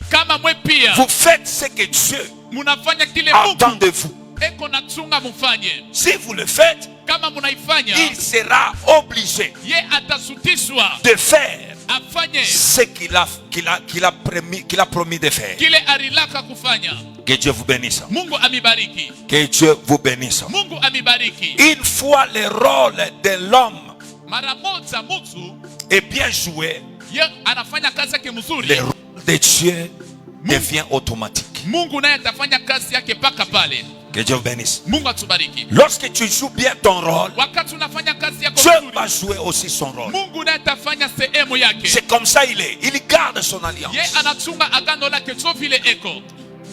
kama mwe pia vous faites ce que Dieu munafanya kile attend Mungu de vous. eko nachunga mufanye. Si vous le faites, Kama munaifanya, il sera obligé ye atasutishwa de faire afanye ce qu'il a promis de faire. kile arilaka kufanya. Que Dieu vous bénisse. Mungu amibariki. Que Dieu vous bénisse. Mungu amibariki. Une fois le rôle de l'homme Mara moja mtu est bien joué, ye anafanya kazi yake mzuri, le rôle de Dieu devient automatique. Mungu naye atafanya kazi yake paka pale. Que Dieu vous bénisse. Mungu atubariki. Lorsque tu joues bien ton rôle, Wakati unafanya kazi yako Dieu mzuri, va jouer aussi son rôle. Mungu naye atafanya sehemu yake. C'est comme ça il est. Il garde son alliance. Ye anachunga agano lake so vile eko.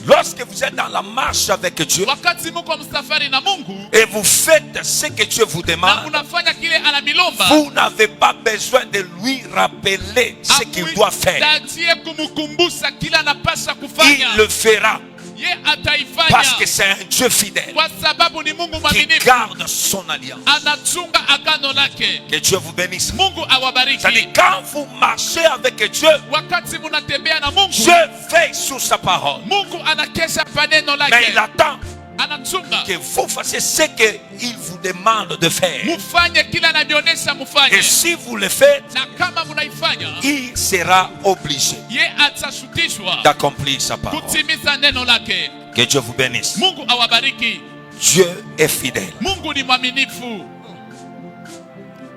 Lorsque vous êtes dans la marche avec Dieu Wakati muko msafari na Mungu et vous faites ce que Dieu vous na demande, unafanya kile anamilomba, vous n'avez pas besoin de lui rappeler ce qu'il doit faire. Hakuhitaji kumkumbusha kila anapasha Il kufanya. le fera Ye ataifanya parce que c'est un Dieu fidèle kwa sababu ni Mungu qui mwaminifu, garde son alliance. anachunga agano lake. Que Dieu vous bénisse. Mungu awabariki. C'est-à-dire quand vous marchez avec Dieu, Wakati munatembea na Mungu, Dieu veille sur sa parole. Mungu anakesha paneno Mais lake, il attend anachunga que vous fassiez ce qu'il vous demande de faire. mufanye kila anavyoonyesha mufanye, Et si vous le faites, na kama munaifanya, il sera obligé ye atashutishwa d'accomplir sa parole. kutimiza neno lake. Que Dieu vous bénisse. Mungu awabariki. Dieu est fidèle Mungu ni mwaminifu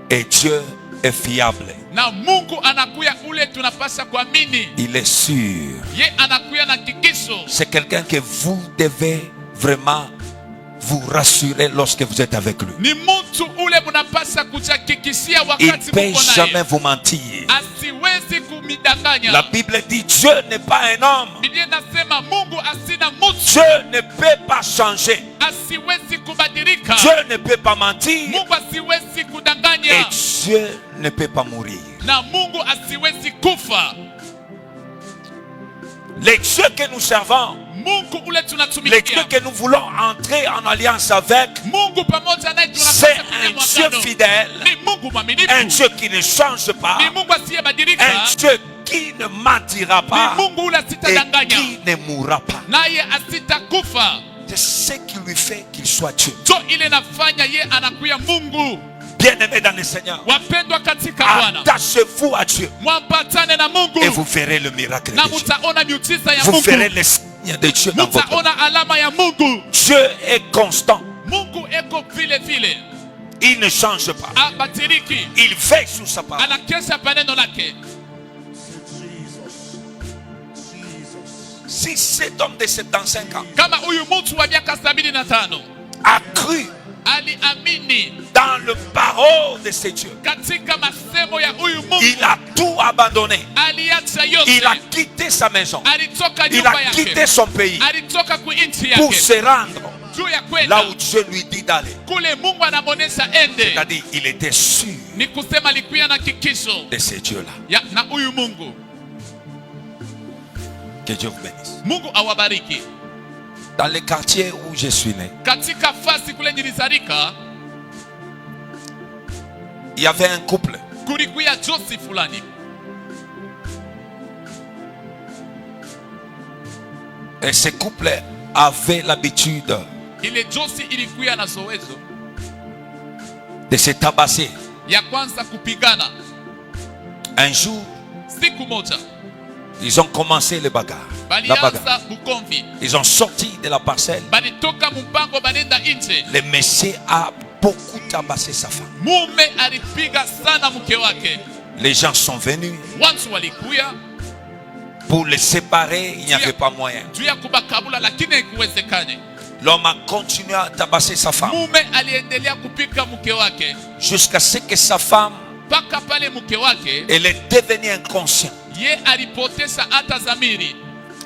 et Dieu est fiable. na Mungu anakuya ule tunapasha kuamini. Il est sûr. Ye anakuya na hakikisho. C'est quelqu'un que vous devez vraiment vous rassurer lorsque vous êtes avec lui. Ni mtu ule munapasha kujihakikishia Il ne wakati peut muko jamais naye, vous mentir. asiwezi kumidanganya. La Bible dit Dieu n'est pas un homme. Biblia inasema Mungu asina mtu, Dieu ne peut pas changer. asiwezi kubadilika. Dieu ne peut pas mentir. Mungu asiwezi Et kudanganya, Dieu ne peut pas mourir. na Mungu asiwezi kufa. Les dieux que nous servons, Mungu ule les dieux tunatumikia, que nous voulons entrer en alliance avec, Mungu pamoja naye c'est tunapaswa un kuwa Dieu mwagano. fidèle, Ni Mungu mwaminifu, un Dieu qui ne change pas, ni Mungu asiyebadilika, un Dieu qui ne mentira ni pas Mungu ule et asitadanganya, qui ne mourra pas. naye asitakufa. C'est ce qui lui fait qu'il soit Dieu. Jo ile nafanya ye anakuya Mungu. Bien-aimés dans le Seigneur, Wapendwa katika Bwana, attachez-vous à Dieu mwambatane na Mungu et vous verrez le miracle de na Dieu. mutaona miujiza ya Vous Mungu, verrez les signes de Dieu dans votre vie. mutaona alama ya Mungu. Dieu est constant. Mungu eko vile vile, Il ne change pas. abatiriki, Il veille sur sa parole. anakesha paneno lake. Si cet homme de 75 ans Kama huyu mtu wa miaka 75 a cru aliamini dans le parole de ce Dieu, katika masemo ya huyu Mungu, il a tout abandonné. aliacha Il yote, a quitté sa maison. alitoka Il nyumba a quitté yake, son pays alitoka kuinchi pour yake se rendre juu ya là kwenda où Dieu lui dit d'aller. kule Mungu anamonesha ende. C'est-à-dire, il était sûr Ni kusema alikuya na kikisho de ce Dieu-là. ya na huyu Mungu. Que Dieu vous bénisse. Mungu awabariki. Dans le quartier où je suis né, Katika fasi kule nilizalika, il y avait un couple. kulikuya josi fulani, Et ce couple avait l'habitude ile josi ilikuya na zoezo de se tabasser. ya kwanza kupigana. Un jour, Siku moja ils ont commencé le bagarre. La bagarre. balianza bukomvi, Ils ont sorti de la parcelle. balitoka mpango banenda nje. Le monsieur a beaucoup tabassé sa femme. Mume alipiga sana mke wake. Les gens sont venus Watu walikuya pour les séparer. Il n'y avait pas moyen. juu ya kubakabula, lakini haikuwezekane. L'homme a continué à tabasser sa femme Mume aliendelea kupiga mke wake jusqu'à ce que sa femme, mpaka pale mke wake elle est devenue inconsciente. ye alipoteza hata zamiri.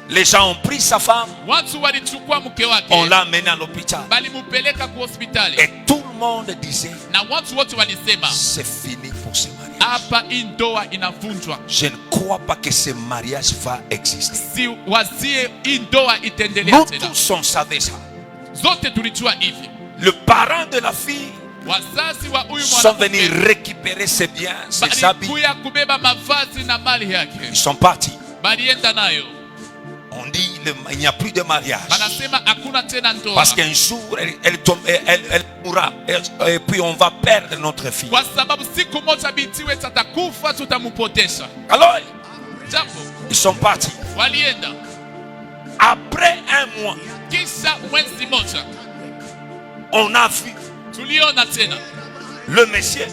Les gens ont pris sa femme, Watu walichukua mke on wake, l'a amené à l'hôpital. balimupeleka ku hospitali, Et tout le monde disait, na watu wote walisema c'est fini pour ce mariage. hapa hii ndoa inavunjwa. Je ne crois pas que ce mariage va exister. Si wazie hii ndoa itaendelea Nous tena. tous on savait ça. Zote tulijua hivi. Le parent de la fille Wazazi wa huyu sont venus mwanamke récupérer ses biens, ses habits. balikuya kubeba mavazi na mali yake, Ils sont partis. balienda nayo. On dit il n'y a plus de mariage. Banasema hakuna tena ndoa. Parce qu'un jour, elle mourra. Et puis on va perdre notre fille. Kwa sababu siku moja binti wetu atakufa, tutamupotesha. Alors, Japo ils sont partis. walienda. Après un mois, Kisha mwezi moja on a vu tuliona tena le monsieur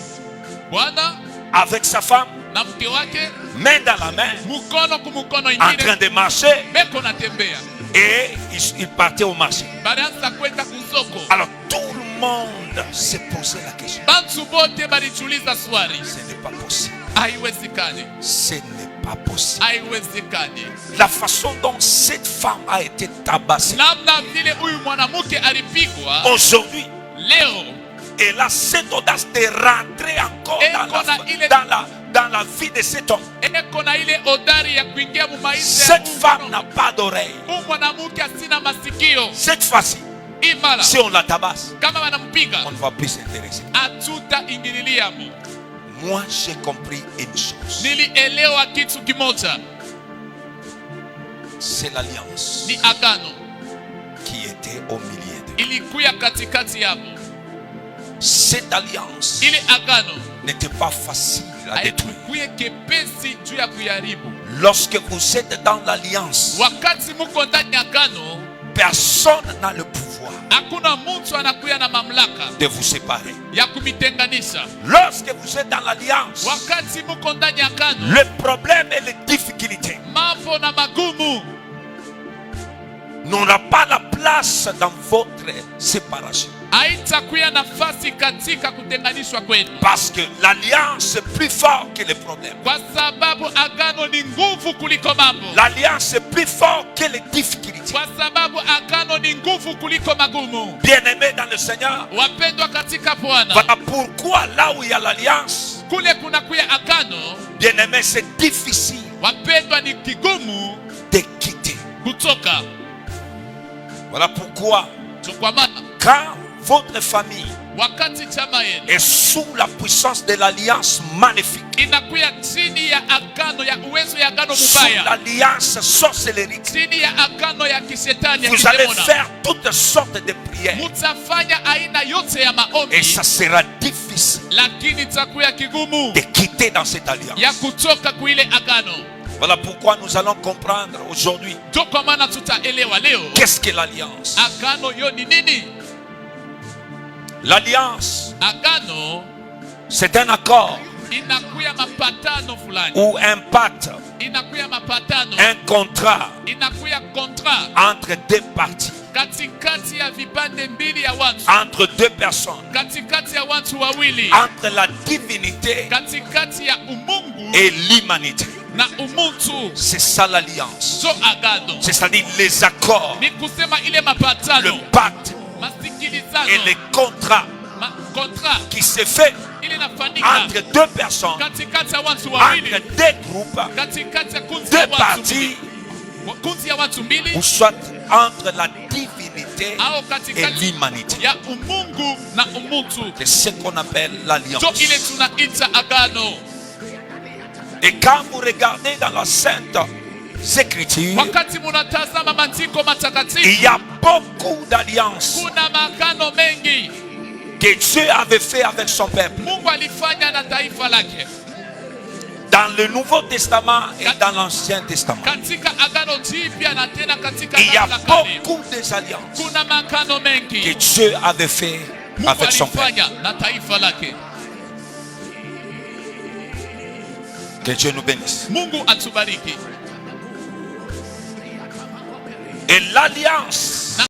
bwana avec sa femme, na mke wake main dans la main, mkono kumkono en train ingine de marcher, beko natembea. et il partait au marché. Balianza kwenda kusoko. Alors tout le monde s'est posé la question. Bantu bote balichuliza swali. Ce n'est pas possible. Haiwezekani. Ce n'est pas possible. Haiwezekani. La façon dont cette femme a été tabassée. Namna vile huyu mwanamke alipigwa Aujourd'hui, leo elle a cette audace de rentrer encore dans la vie de cet homme. eko na ile odari ya kuingia mu maisha. Cette femme n'a pas d'oreille. Huyu mwanamke asina masikio. Cette fois-ci, Imala si on la tabasse, kama wanampiga on ne va plus s'intéresser. atuta ingililia mu. Moi, j'ai compris une chose. Nilielewa kitu kimoja, C'est l'alliance ni agano qui était au milieu d'eux. ilikuya katikati yabo. Cette alliance Ile agano n'était pas facile à détruire. haikuye kepesi juu ya kuyaribu. Lorsque vous êtes dans l'alliance, Wakati muko ndani ya agano, personne n'a le pouvoir hakuna mtu anakuya na mamlaka de vous séparer. ya kumitenganisha. Lorsque vous êtes dans l'alliance, Wakati muko ndani ya agano, le problème et les difficultés mambo na magumu n'aura pas la place dans votre séparation. haitakuya nafasi katika kutenganishwa kwenu, Parce que l'alliance est plus fort que les problèmes. kwa sababu agano ni nguvu kuliko mambo. L'alliance est plus fort que les difficultés. Kwa sababu agano ni nguvu kuliko magumu. Bien-aimés dans le Seigneur, Wapendwa katika Bwana, voilà pourquoi là où il y a l'alliance, kule kunakuya agano, bien-aimés, c'est difficile wapendwa, ni kigumu de quitter. kutoka. Voilà pourquoi Kwa maana quand votre famille wakati chama yenu est sous la puissance de l'alliance maléfique, inakuya chini ya agano ya uwezo ya agano sous mubaya, l'alliance sorcellerie, chini ya agano ya kishetani ya vous allez kidemona, faire toutes sortes de prières mutafanya aina yote ya et maombi, ça sera difficile lakini itakuya kigumu de quitter dans cette alliance. ya kutoka kuile agano. Voilà pourquoi nous allons comprendre aujourd'hui Ndio kwa maana tutaelewa leo qu'est-ce que l'alliance. agano yo ni nini. L'alliance, Agano c'est un accord inakuya mapatano fulani, ou un pacte, inakuya mapatano, un contrat inakuya contrat entre deux parties, katikati ya vipande mbili ya watu, entre deux personnes, katikati ya watu wawili, entre la divinité katikati ya umungu et l'humanité. na umuntu. C'est ça l'alliance. So agano C'est-à-dire les accords, ni kusema ile le mapatano, pacte masikilizano, et les contrats contrat qui se fait ile nafanyika entre deux personnes, katikati ya watu wawili, entre deux groupes, katikati ya kundi ya deux watu parties, mbili, kundi ya watu mbili, ou soit entre la divinité au et katikati l'humanité. ya umungu na umutu. C'est ce qu'on appelle l'alliance. So ile tunaita agano. Et quand vous regardez dans la Sainte Écriture, Wakati munatazama maandiko il matakatifu, y a beaucoup d'alliances kuna maagano mengi que Dieu avait fait avec son peuple. Mungu alifanya na taifa lake. Dans le Nouveau Testament et dans l'Ancien Testament, Katika agano jipya na tena katika il y a agano la kale, beaucoup d'alliances kuna maagano que mengi Dieu avait fait Mungu avec son peuple. alifanya na taifa lake. Que Dieu nous bénisse. Mungu atubariki. Et l'alliance